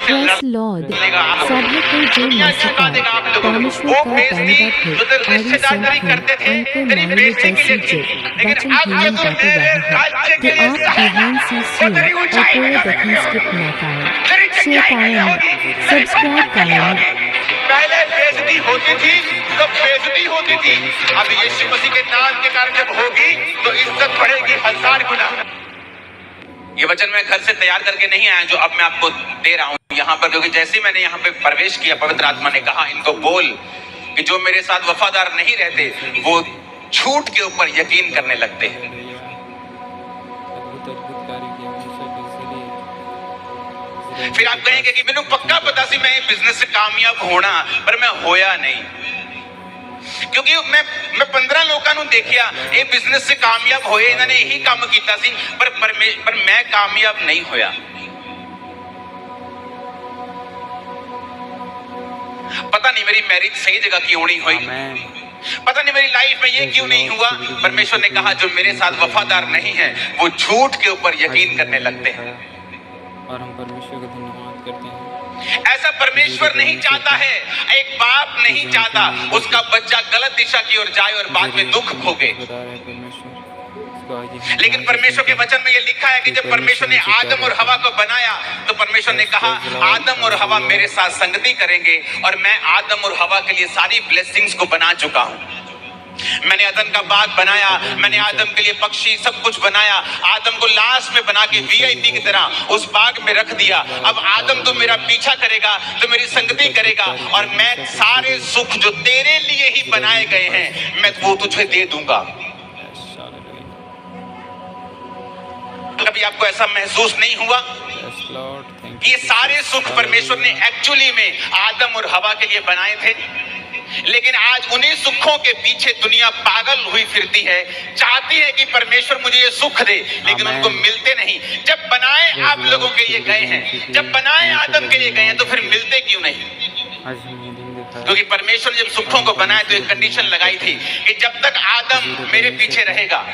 Praise Lord, सभी को जय मसीह परमेश्वर का धन्यवाद है। आगे संत हैं उनको मालूम जैसी जय वचन हीलिंग बातें रहा है तो आप बिहाइंड सी सुन और पूरे दखन स्किप ना करें। शेयर करें, सब्सक्राइब करें। पहले बेइज्जती होती थी तो बेइज्जती होती थी, अब यीशु मसीह के नाम के कारण जब होगी तो इज्जत बढ़ेगी 1000 गुना। ये वचन मैं घर से तैयार करके नहीं आया जो अब मैं आपको दे रहा हूँ यहाँ पर, क्योंकि जैसे मैंने यहाँ पे प्रवेश किया पवित्र आत्मा ने कहा इनको बोल कि जो मेरे साथ वफादार नहीं रहते वो झूठ के ऊपर यकीन करने लगते हैं। फिर आप कहेंगे कि मैंने पक्का पता सी मैं बिजनेस से कामयाब होना, पर मैं होया नहीं, क्योंकि मैं 15 लोगों को देखिया ये बिजनेस से कामयाब होए, इन्होंने यही काम किया सी पर मैं कामयाब नहीं होया। पता नहीं मेरी मैरिज सही जगह क्यों नहीं हुई, पता नहीं मेरी लाइफ में ये क्यों नहीं हुआ। परमेश्वर ने कहा जो मेरे साथ वफादार नहीं है वो झूठ के ऊपर यकीन करने लगते हैं। और हम परमेश्वर का धन्यवाद करते हैं। ऐसा परमेश्वर नहीं चाहता है, एक बाप नहीं चाहता उसका बच्चा गलत दिशा की ओर जाए और बाद में दुख भोगे। लेकिन परमेश्वर के वचन में ये लिखा है कि जब परमेश्वर ने आदम और हवा को बनाया तो परमेश्वर ने कहा आदम और हवा मेरे साथ संगति करेंगे और मैं आदम और हवा के लिए सारी ब्लेसिंग्स को बना चुका हूं। मैंने अदन का बाग बनाया, मैंने आदम के लिए पक्षी सब कुछ बनाया, आदम को लास्ट में बना के वीआईपी की तरह उस बाग में रख दिया। अब आदम तो मेरा पीछा करेगा, तो मेरी संगति करेगा और मैं सारे सुख जो तेरे लिए ही बनाए गए हैं मैं वो तुझे दे दूंगा। कभी आपको ऐसा महसूस नहीं हुआ कि ये सारे सुख परमेश्वर ने एक्चुअली में आदम और हवा के लिए बनाए थे? लेकिन आज उन्हीं सुखों के पीछे दुनिया पागल हुई फिरती है, चाहती है कि परमेश्वर मुझे ये सुख दे, लेकिन उनको मिलते नहीं। जब बनाए आप लोगों के लिए गए हैं, जब बनाए आदम के लिए गए हैं, तो फिर मिलते क्यों नहीं? क्योंकि परमेश्वर ने जब सुखों को बनाया तो एक कंडीशन लगाई थी कि जब तक आदम मेरे पीछे रहेगा,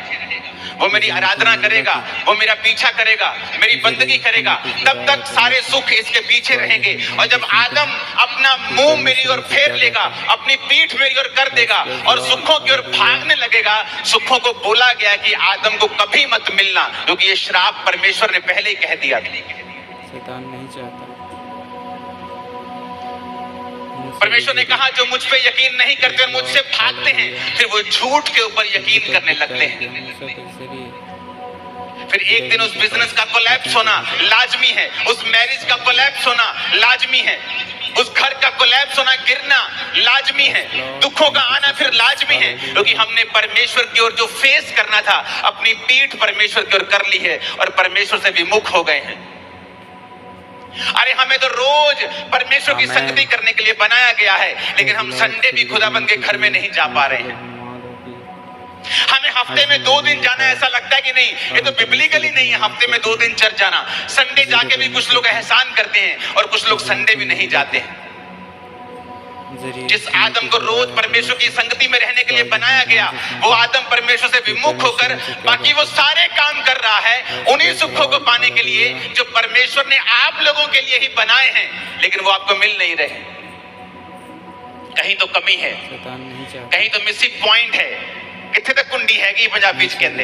वो मेरी आराधना करेगा, वो मेरा पीछा करेगा, मेरी बंदगी करेगा, तब तक सारे सुख इसके पीछे रहेंगे। और जब आदम अपना मुंह मेरी ओर फेर लेगा, अपनी पीठ मेरी ओर कर देगा और सुखों की ओर भागने लगेगा, सुखों को बोला गया कि आदम को कभी मत मिलना, क्योंकि ये श्राप परमेश्वर ने पहले ही कह दिया। शैतान नहीं चाहता। परमेश्वर ने कहा जो मुझ पे यकीन नहीं करते और मुझसे भागते हैं फिर वो झूठ के ऊपर यकीन करने लगते हैं। फिर एक दिन उस बिजनेस का कोलैप्स होना लाजमी है, उस मैरिज का कोलैप्स होना लाजमी है, उस घर का कोलैप्स होना, गिरना लाजमी है, दुखों का आना फिर लाजमी है, क्योंकि हमने परमेश्वर की ओर जो फेस करना था अपनी पीठ परमेश्वर की ओर कर ली है और परमेश्वर से विमुख हो गए हैं। अरे हमें तो रोज परमेश्वर की संगति करने के लिए बनाया गया है, लेकिन हम संडे भी खुदाबंद के घर में नहीं जा पा रहे हैं। हमें हफ्ते में 2 दिन जाना ऐसा लगता है कि नहीं, ये तो बिब्लिकली नहीं है हफ्ते में 2 दिन चर्च जाना। संडे जाके भी कुछ लोग एहसान करते हैं और कुछ लोग संडे भी नहीं जाते हैं। जिस आदम को रोज परमेश्वर की संगति में रहने के लिए बनाया गया, वो आदम परमेश्वर से विमुख होकर बाकी वो सारे काम कर रहा है उन्हीं सुखों को पाने के लिए जो परमेश्वर ने आप लोगों के लिए ही बनाए हैं, लेकिन वो आपको मिल नहीं रहे। कहीं तो कमी है, कहीं तो मिसिंग पॉइंट है, किथे तक कुंडी हैगी पंजाबी च कहंदे।